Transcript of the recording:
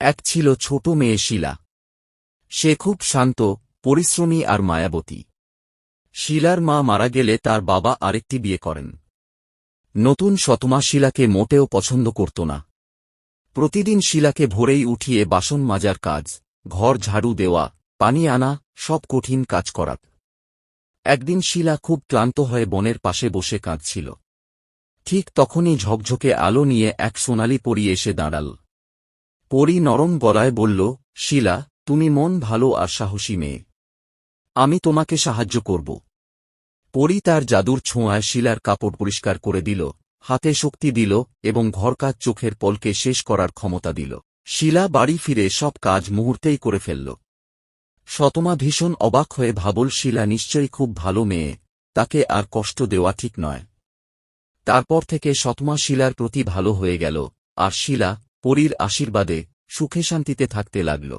এক ছিল ছোট মেয়ে শিলা। সে খুব শান্ত, পরিশ্রমী আর মায়াবতী। শিলার মা মারা গেলে তার বাবা আরেকটি বিয়ে করেন। নতুন সৎমা শিলাকে মোটেও পছন্দ করত না। প্রতিদিন শিলাকে ভোরেই উঠিয়ে বাসন মাজার কাজ, ঘর ঝাড়ু দেওয়া, পানি আনা, সব কঠিন কাজ করাত। একদিন শিলা খুব ক্লান্ত হয়ে বনের পাশে বসে কাঁদছিল। ঠিক তখনই ঝকঝকে আলো নিয়ে এক সোনালি পরী এসে দাঁড়াল। পরী নরম গলায় বলল, শিলা, তুমি মন ভালো আর সাহসী মেয়ে। আমি তোমাকে সাহায্য করব। পরী তার জাদুর ছোঁয়ায় শিলার কাপড় পরিষ্কার করে দিল, হাতে শক্তি দিল এবং ঘরকাজ চোখের পলকে শেষ করার ক্ষমতা দিল। শিলা বাড়ি ফিরে সব কাজ মুহূর্তেই করে ফেলল। সৎমা ভীষণ অবাক হয়ে ভাবল, শিলা নিশ্চয়ই খুব ভালো মেয়ে, তাকে আর কষ্ট দেওয়া ঠিক নয়। তারপর থেকে সৎমা শিলার প্রতি ভালো হয়ে গেল, আর শিলা পরীর আশীর্বাদে সুখে শান্তিতে থাকতে লাগল।